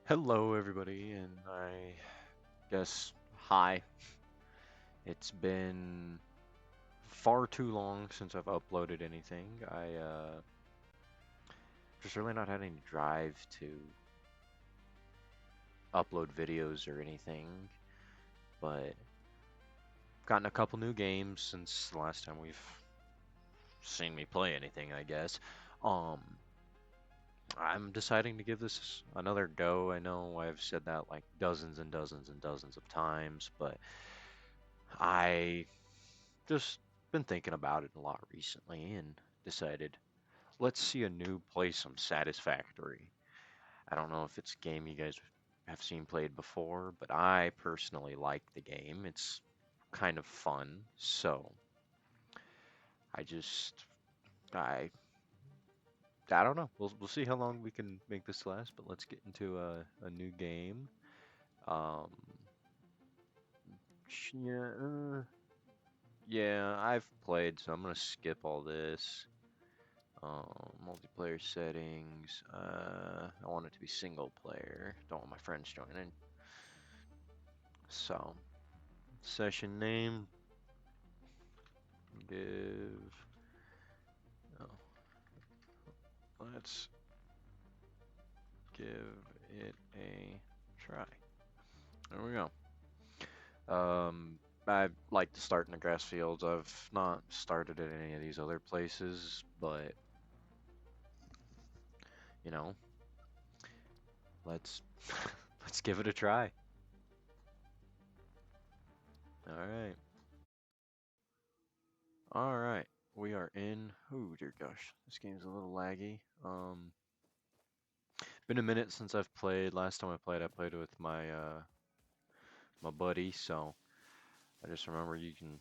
Hello, everybody, and I guess hi. It's been far too long since I've uploaded anything. I just really not had any drive to upload videos or anything, but gotten a couple new games since the last time we've seen me play anything, I guess. Um, I'm deciding to give this another go. I know I've said that like dozens and dozens and dozens of times, but I just been thinking about it a lot recently and decided let's see a noob play some Satisfactory. I don't know if it's a game you guys have seen played before, but I personally like the game. It's kind of fun. So I just I I don't know. We'll see how long we can make this last, but let's get into a new game. Um, yeah, yeah, I've played, so I'm gonna skip all this. Multiplayer settings. I want it to be single player. Don't want my friends joining. So, session name. Give. Oh, let's give it a try. There we go. I like to start in the grass fields. I've not started at any of these other places, but you know, let's let's give it a try. All right. All right. We are in. Oh dear gosh, this game's a little laggy. Been a minute since I've played. Last time I played with my buddy. So I just remember you can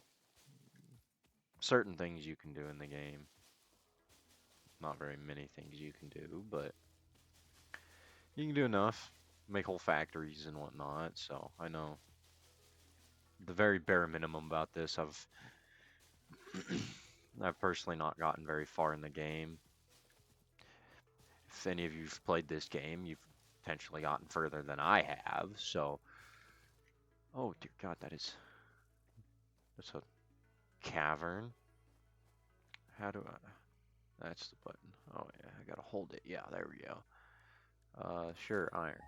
certain things you can do in the game. Not very many things you can do, but you can do enough. Make whole factories and whatnot. So I know the very bare minimum about this. I've personally not gotten very far in the game. If any of you've played this game, you've potentially gotten further than I have. So, oh dear God, that's a cavern. How do I? That's the button. Oh yeah, I gotta hold it. Yeah, there we go. Sure, iron.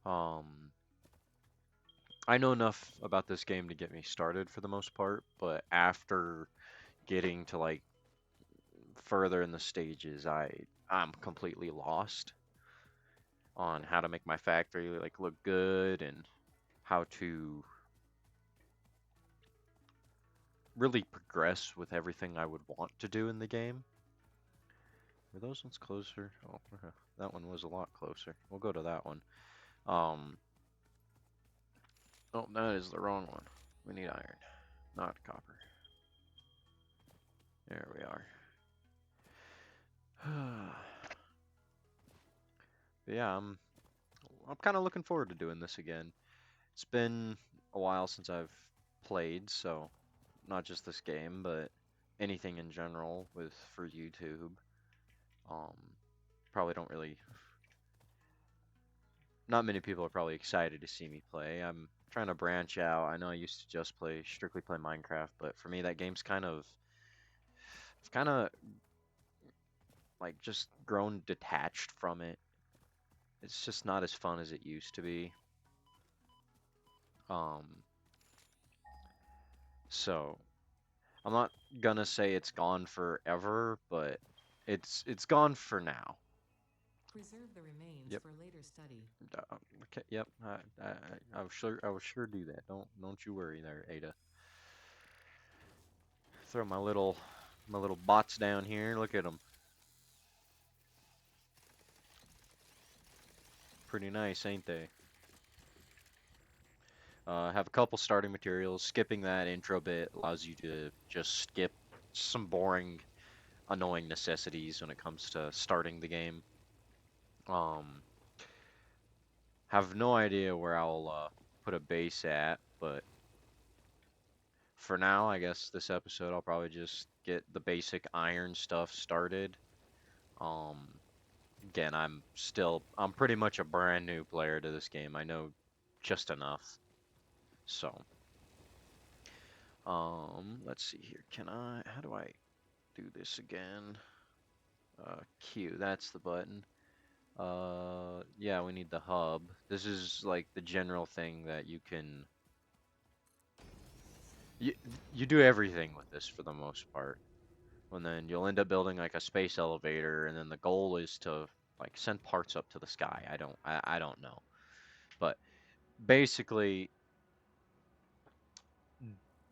Um, I know enough about this game to get me started for the most part, but after getting to like further in the stages, I'm completely lost on how to make my factory like look good and how to really progress with everything I would want to do in the game. Were those ones closer? Oh, that one was a lot closer. We'll go to that one. Um, oh, that is the wrong one. We need iron, not copper. There we are. Yeah, I'm kind of looking forward to doing this again. It's been a while since I've played, so not just this game, but anything in general with for YouTube. Um, probably don't really. Not many people are probably excited to see me play. I'm trying to branch out. I know I used to just strictly play Minecraft, but for me that game's it's kind of like just grown detached from it. It's just not as fun as it used to be. Um, so I'm not gonna say it's gone forever, but it's gone for now. Preserve the remains Yep. for later study. Okay. Yep. I will sure do that. Don't you worry there, Ada. Throw my little bots down here. Look at them. Pretty nice, ain't they? Have a couple starting materials. Skipping that intro bit allows you to just skip some boring, annoying necessities when it comes to starting the game. Um, have no idea where I'll put a base at, but for now, I guess this episode I'll probably just get the basic iron stuff started. Um, Again, I'm pretty much a brand new player to this game. I know just enough. So, let's see here. How do I do this again? Q, that's the button. Yeah, we need the hub. This is like the general thing that you, you do everything with this for the most part. And then you'll end up building like a space elevator, and then the goal is to like send parts up to the sky. I don't know. But basically,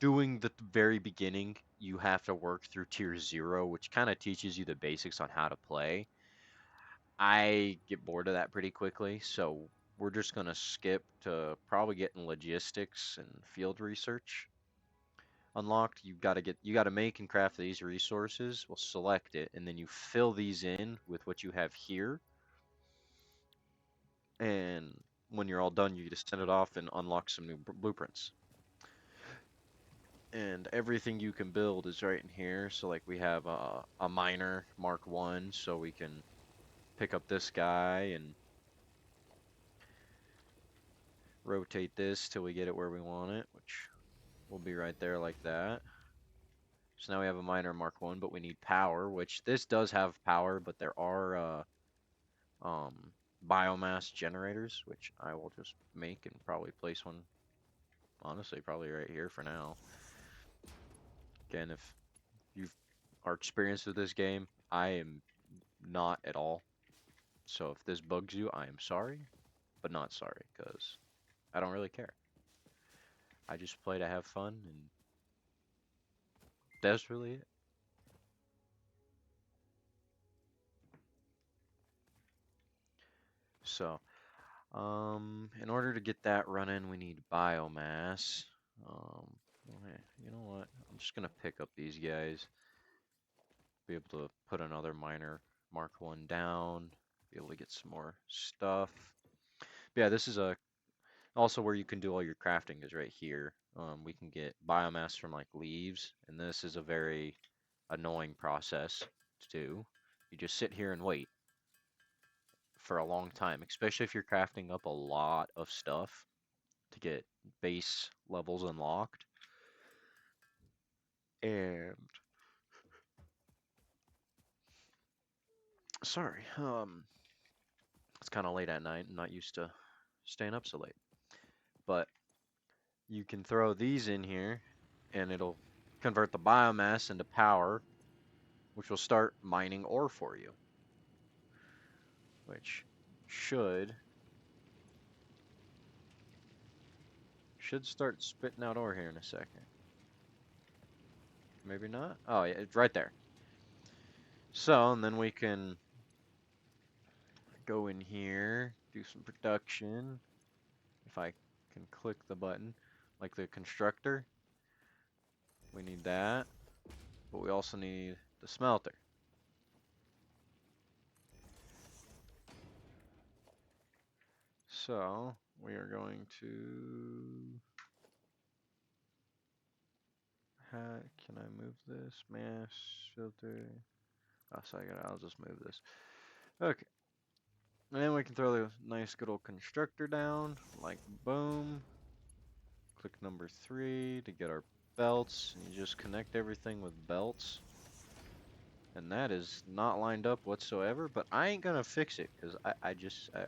doing the very beginning, you have to work through tier 0, which kind of teaches you the basics on how to play. I get bored of that pretty quickly, so we're just gonna skip to probably getting logistics and field research unlocked. You gotta make and craft these resources. We'll select it, and then you fill these in with what you have here. And when you're all done, you just send it off and unlock some new blueprints. And everything you can build is right in here. So like we have a miner Mark 1, so we can pick up this guy and rotate this till we get it where we want it, which will be right there like that. So now we have a miner Mark 1, but we need power, which this does have power, but there are um, biomass generators, which I will just make and probably place one, honestly, probably right here for now. Again, if you are experienced with this game, I am not at all. So if this bugs you, I am sorry, but not sorry, because I don't really care. I just play to have fun, and that's really it. So, in order to get that running, we need biomass. Okay, you know what? I'm just gonna pick up these guys, be able to put another miner Mark 1 down, be able to get some more stuff. But yeah, this is also where you can do all your crafting is right here. We can get biomass from like leaves, and this is a very annoying process to do. You just sit here and wait for a long time, especially if you're crafting up a lot of stuff to get base levels unlocked. And sorry, it's kind of late at night. I'm not used to staying up so late. But you can throw these in here and it'll convert the biomass into power, which will start mining ore for you, which should start spitting out ore here in a second. Maybe not. Oh, yeah, it's right there. So, and then we can go in here, do some production. If I can click the button, like the constructor, we need that, but we also need the smelter. So we are going to can I move this? Mass filter. Oh, so I'll just move this. Okay. And then we can throw the nice good old constructor down, like boom. Click number 3 to get our belts. And you just connect everything with belts. And that is not lined up whatsoever, but I ain't gonna fix it because I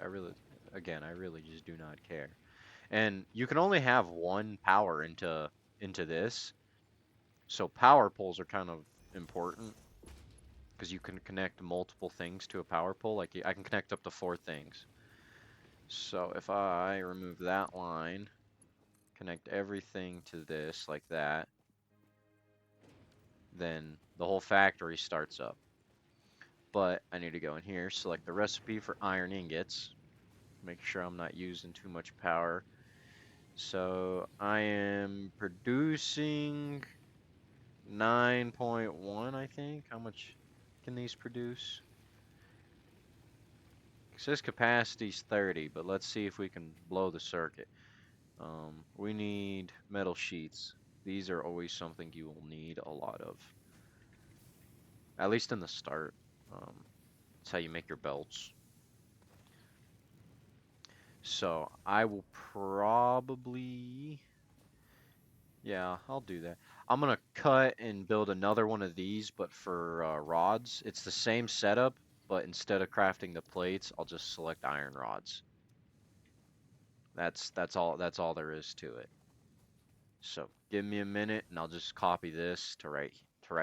really, again, I really just do not care. And you can only have one power into this, so power poles are kind of important because you can connect multiple things to a power pole. Like I can connect up to 4 things. So if I remove that line, connect everything to this like that, then the whole factory starts up. But I need to go in here, select the recipe for iron ingots, make sure I'm not using too much power. So I am producing 9.1, I think. How much can these produce? It says capacity's 30, but let's see if we can blow the circuit. We need metal sheets. These are always something you will need a lot of, at least in the start. That's how you make your belts. So I will probably, yeah, I'll do that. I'm gonna cut and build another one of these, but for rods. It's the same setup, but instead of crafting the plates, I'll just select iron rods. That's all there is to it. So give me a minute, and I'll just copy this to write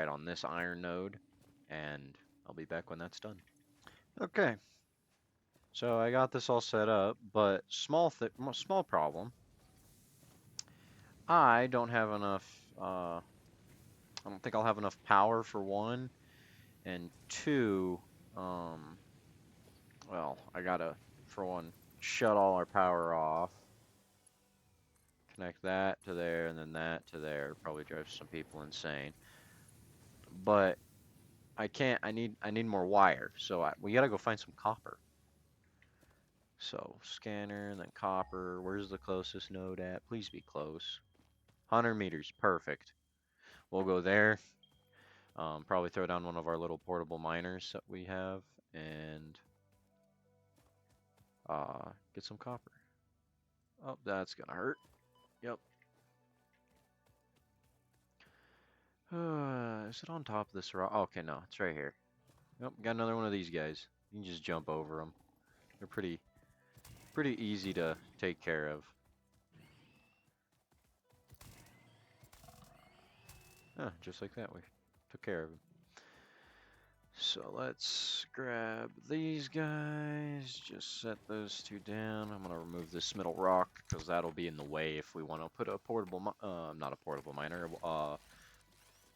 on this iron node, and I'll be back when that's done. Okay, so I got this all set up, but small problem. I don't have enough. I don't think I'll have enough power for one, and two. Um, well, I gotta, for one, shut all our power off. Connect that to there, and then that to there. Probably drive some people insane. But I can't. I need more wire. So we gotta go find some copper. So scanner, and then copper. Where's the closest node at? Please be close. 100 meters. Perfect. We'll go there. Probably throw down one of our little portable miners that we have and get some copper. Oh, that's gonna hurt. Yep. Is it on top of this rock? Oh, okay, no, it's right here. Yep, got another one of these guys. You can just jump over them. They're pretty easy to take care of. Just like that, we took care of them. So let's grab these guys, just set those two down. I'm gonna remove this middle rock because that'll be in the way if we want to put a not a portable miner,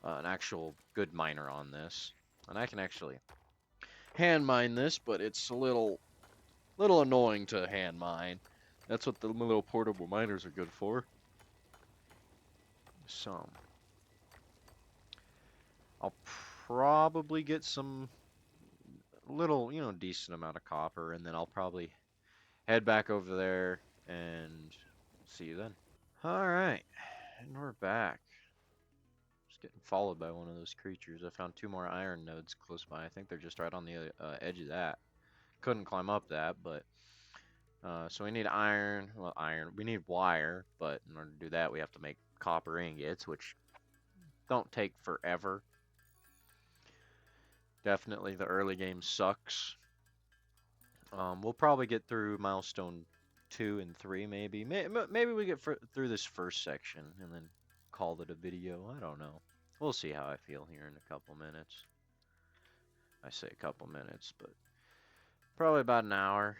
an actual good miner on this. And I can actually hand mine this, but it's a little annoying to hand mine. That's what the little portable miners are good for. So I'll probably get some little, decent amount of copper, and then I'll probably head back over there and see you then. All right, and we're back. Just getting followed by one of those creatures. I found two more iron nodes close by. I think they're just right on the edge of that. Couldn't climb up that, but so we need iron. Well, iron. We need wire, but in order to do that, we have to make copper ingots, which don't take forever. Definitely, the early game sucks. We'll probably get through milestone 2 and 3, maybe. Maybe we get through this first section and then call it a video. I don't know. We'll see how I feel here in a couple minutes. I say a couple minutes, but probably about an hour,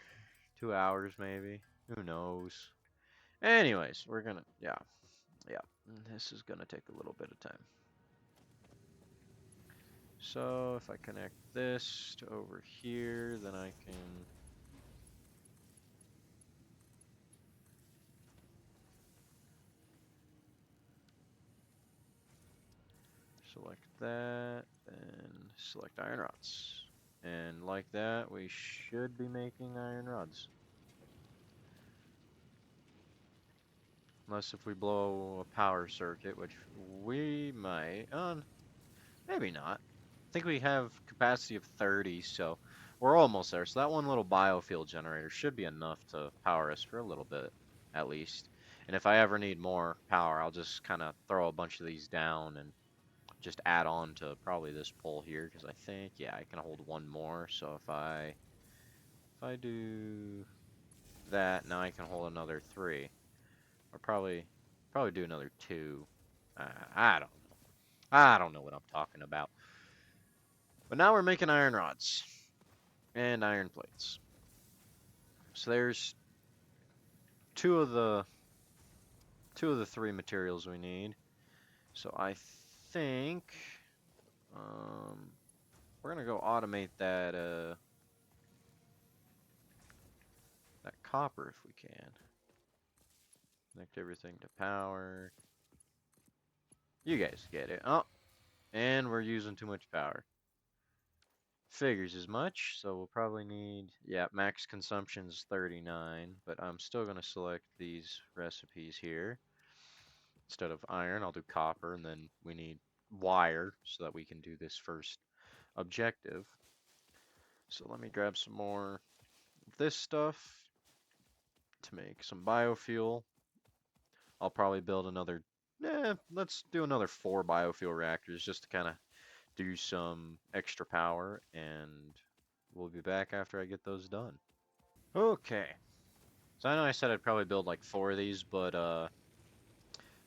2 hours maybe. Who knows? Anyways, yeah. This is gonna take a little bit of time. So if I connect this to over here, then I can select that, and select iron rods. And like that, we should be making iron rods. Unless if we blow a power circuit, which we might. Maybe not. I think we have capacity of 30, so we're almost there. So that one little biofuel generator should be enough to power us for a little bit, at least. And if I ever need more power, I'll just kind of throw a bunch of these down and just add on to probably this pole here, because I think, yeah, I can hold one more. So if I do that, now I can hold another 3, or probably do another 2. I don't know. I don't know what I'm talking about. But now we're making iron rods and iron plates. So there's two of the 3 materials we need. So I think we're gonna go automate that copper if we can. Connect everything to power. You guys get it. Oh, and we're using too much power. Figures as much, so we'll probably need, yeah, max consumption's 39, but I'm still gonna select these recipes here. Instead of iron, I'll do copper, and then we need wire so that we can do this first objective. So let me grab some more of this stuff. to make some biofuel. I'll probably build another. Let's do another 4 biofuel reactors just to kind of do some extra power, and we'll be back after I get those done. Okay. So I know I said I'd probably build like 4 of these, but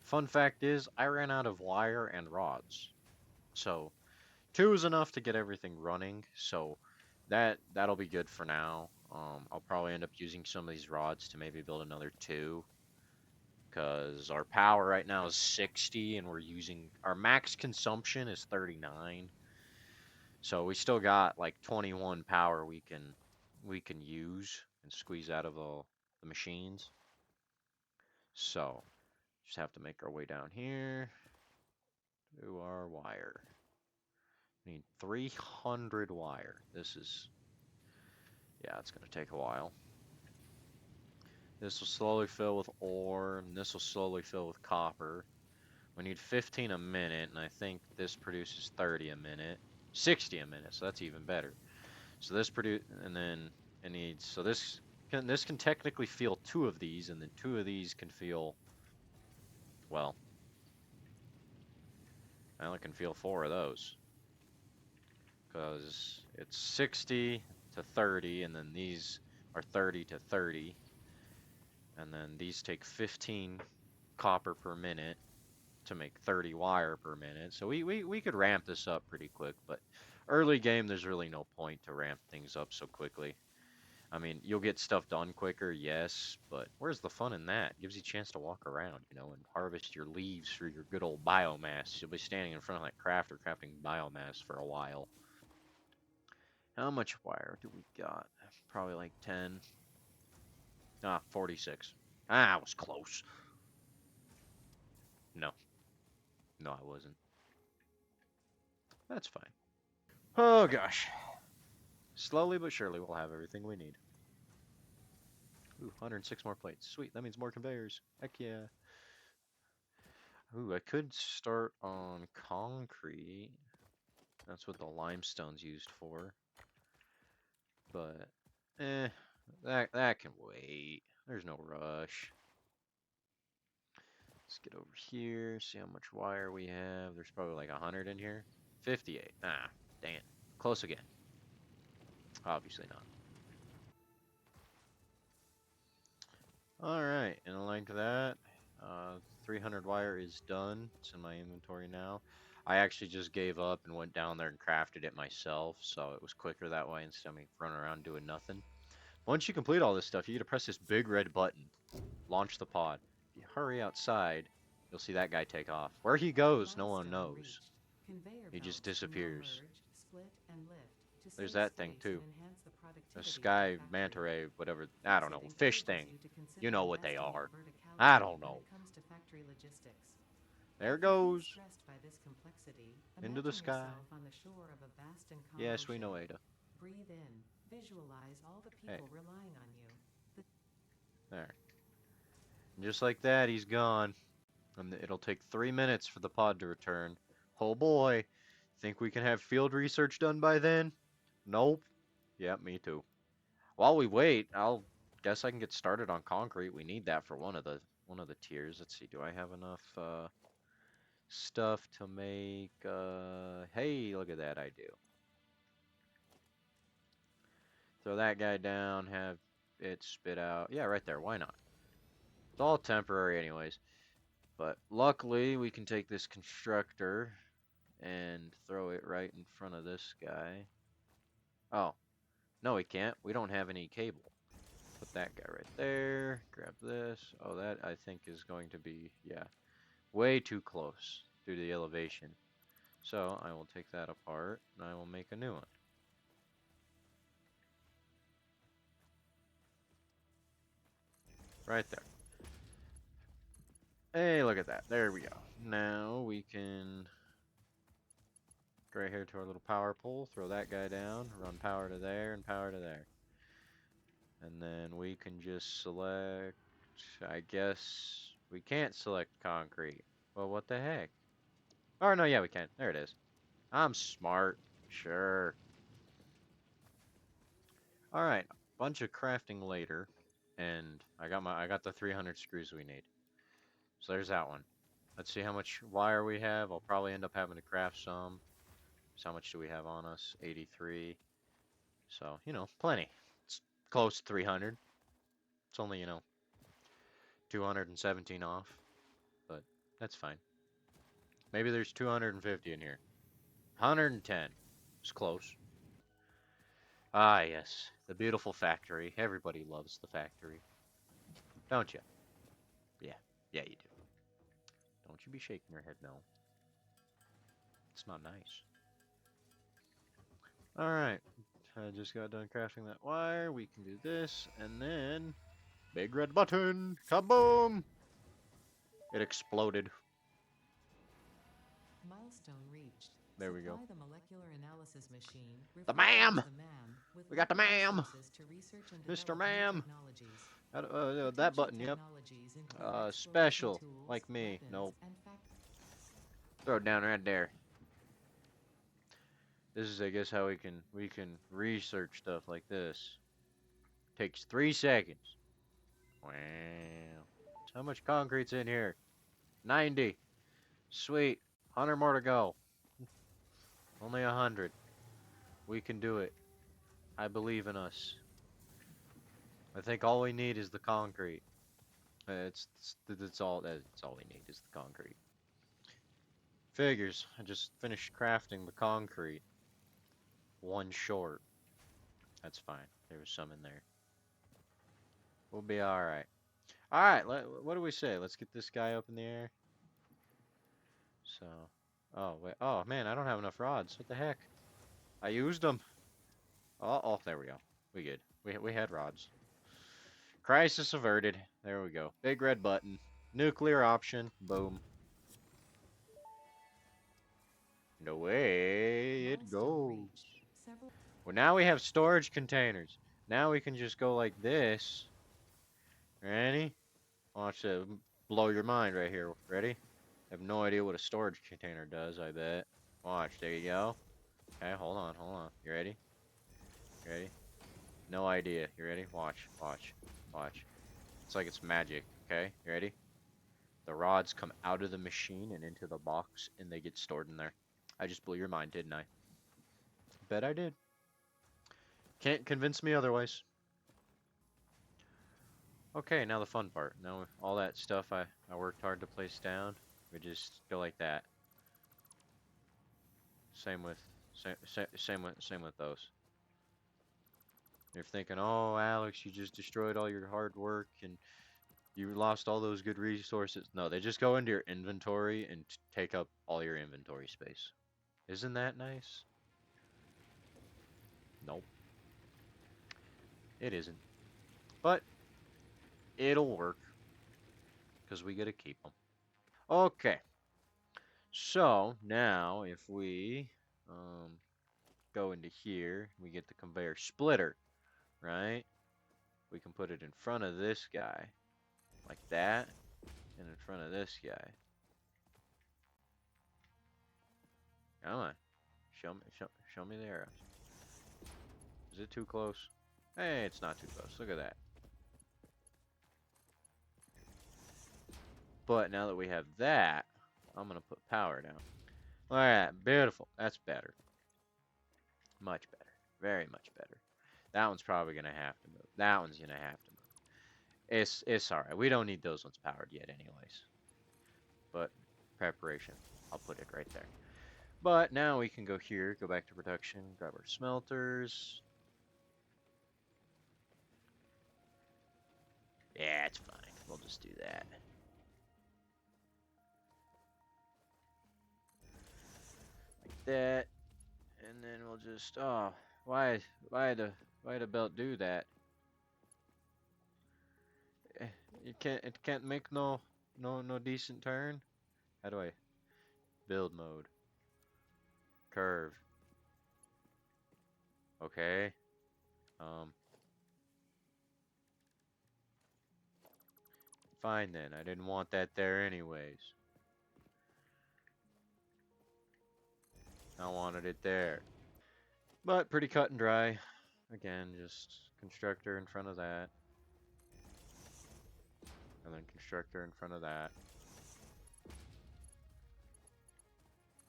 fun fact is I ran out of wire and rods. So 2 is enough to get everything running, so that'll be good for now. I'll probably end up using some of these rods to maybe build another 2, because our power right now is 60, and we're using our max consumption is 39. So we still got like 21 power we can use and squeeze out of the machines. So just have to make our way down here to our wire. We need 300 wire. Yeah, it's gonna take a while. This will slowly fill with ore, and this will slowly fill with copper. We need 15 a minute, and I think this produces 30 a minute. 60 a minute, so that's even better. So this produce, and then it needs, so this can technically fill 2 of these, and then 2 of these can fill, well, I only can fill 4 of those, because it's 60 to 30, and then these are 30 to 30, and then these take 15 copper per minute to make 30 wire per minute. So we could ramp this up pretty quick, but early game, there's really no point to ramp things up so quickly. I mean, you'll get stuff done quicker, yes, but where's the fun in that? It gives you a chance to walk around, and harvest your leaves for your good old biomass. You'll be standing in front of that crafter crafting biomass for a while. How much wire do we got? Probably like 10. 46. I was close. No, no, I wasn't. That's fine. Oh gosh. Slowly but surely we'll have everything we need. Ooh, 106 more plates. Sweet, that means more conveyors. Heck yeah. Ooh, I could start on concrete. That's what the limestone's used for. But, that can wait. There's no rush. Let's get over here, see how much wire we have. There's probably like 100 in here. 58. Ah, dang it. Close again. Obviously not. Alright, and like that, 300 wire is done. It's in my inventory now. I actually just gave up and went down there and crafted it myself, so it was quicker that way instead of me running around doing nothing. Once you complete all this stuff, you get to press this big red button. Launch the pod. If you hurry outside, you'll see that guy take off. Where he goes, no one Milestone knows. reached. Conveyor He just belts can now disappears. merge, split, and lift to There's save that thing space too. and enhance the A productivity of the sky manta factory. ray, whatever. I don't It know. Fish encourages thing. you to consider You know what they investing in are. I verticality don't when know. it comes to factory logistics. There it If you feel goes. stressed by this complexity, Into the imagine sky. yourself on the shore of a vast and calm Yes, we ocean. know, Ada. Breathe in, visualize all the Hey, people relying on you. there. And just like that, he's gone. And it'll take 3 minutes for the pod to return. Oh boy. Think we can have field research done by then? Nope. Yeah, me too. While we wait, I'll guess I can get started on concrete. We need that for one of the tiers. Let's see. Do I have enough stuff to make hey, look at that, I do. Throw that guy down, have it spit out. Yeah, right there. Why not? It's all temporary anyways. But luckily, we can take this constructor and throw it right in front of this guy. Oh, no, we can't. We don't have any cable. Put that guy right there. Grab this. Oh, that I think is going to be, yeah, way too close due to the elevation. So I will take that apart and I will make a new one. Right there. Hey, look at that. There we go. Now we can go right here to our little power pole, throw that guy down, run power to there and power to there. And then we can just select, I guess we can't select concrete. Well, what the heck? Oh, no, yeah, we can. There it is. I'm smart. Sure. Alright, bunch of crafting later. and I got the 300 screws we need. So there's that one. Let's see how much wire we have. I'll probably end up having to craft some. So how much do we have on us? 83. So, plenty. It's close to 300. It's only, 217 off, but that's fine. Maybe there's 250 in here. 110. It's close. Ah, yes. The beautiful factory. Everybody loves the factory. Don't you? Yeah. Yeah, you do. Don't you be shaking your head no. It's not nice. Alright. I just got done crafting that wire. We can do this, and then... Big red button! Kaboom! It exploded. Milestone reached. There we go. Supply the molecular analysis machine, The referred to as ma'am! the MAM, with We got the local ma'am! resources to research and Mr. develop new Ma'am! technologies. That Potential button, yep. technologies include exploration Special. tools, Like me. weapons, Nope. and Throw it down right there. This is, I guess, how we can research stuff like this. Takes 3 seconds. Wow. How much concrete's in here? 90. Sweet. 100 more to go. Only 100. We can do it. I believe in us. I think all we need is the concrete. That's all we need is the concrete. Figures. I just finished crafting the concrete. One short. That's fine. There was some in there. We'll be alright. Alright, what do we say? Let's get this guy up in the air. So, oh, wait. Oh, man, I don't have enough rods. What the heck? I used them. Oh, there we go. We good. We had rods. Crisis averted. There we go. Big red button. Nuclear option. Boom. And away it goes. Well, now we have storage containers. Now we can just go like this. Ready? Watch it blow your mind right here. Ready? I have no idea what a storage container does, I bet. Watch, there you go. Okay, hold on. You ready? You ready? No idea. You ready? Watch. It's like it's magic, okay? You ready? The rods come out of the machine and into the box, and they get stored in there. I just blew your mind, didn't I? Bet I did. Can't convince me otherwise. Okay, now the fun part. Now all that stuff I worked hard to place down, we just go like that. Same with those. You're thinking, oh, Alex, you just destroyed all your hard work and you lost all those good resources. No, they just go into your inventory and take up all your inventory space. Isn't that nice? Nope. It isn't. But it'll work because we get to keep them. Okay. So now if we go into here, we get the conveyor splitter, right? We can put it in front of this guy like that and in front of this guy. Come on. Show me the arrows. Is it too close? Hey, it's not too close. Look at that. But now that we have that, I'm going to put power down. Alright, beautiful. That's better. Much better. Very much better. That one's probably going to have to move. That one's going to have to move. It's alright. We don't need those ones powered yet anyways. But preparation. I'll put it right there. But now we can go here, go back to production, grab our smelters. Yeah, it's fine. We'll just do that. Like that. And then we'll just, oh, why the belt do that? It can't make no decent turn. How do I build mode? Curve. Okay. Fine then. I didn't want that there anyways. I wanted it there. But pretty cut and dry. Again, just constructor in front of that. and then constructor in front of that.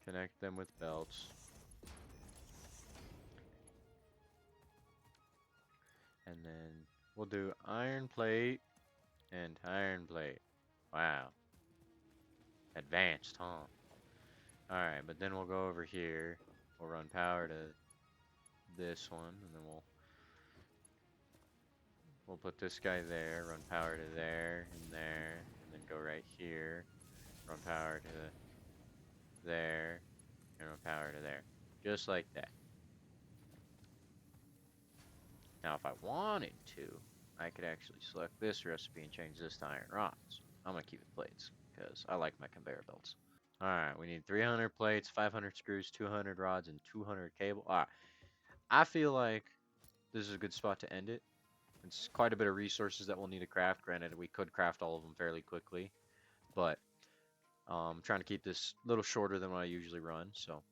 Connect them with belts. And then we'll do iron plate and iron plate. Wow. Advanced, huh? Alright, but then we'll go over here. We'll run power to this one, and then we'll put this guy there, run power to there, and there, and then go right here, run power to there, and run power to there. Just like that. Now, if I wanted to, I could actually select this recipe and change this to iron rods. I'm going to keep it plates, because I like my conveyor belts. Alright, we need 300 plates, 500 screws, 200 rods, and 200 cable. Alright, I feel like this is a good spot to end it. It's quite a bit of resources that we'll need to craft. Granted, we could craft all of them fairly quickly, but trying to keep this a little shorter than what I usually run. So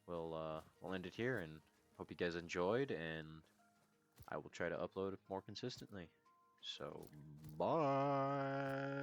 we'll end it here, and hope you guys enjoyed, and I will try to upload more consistently. So bye.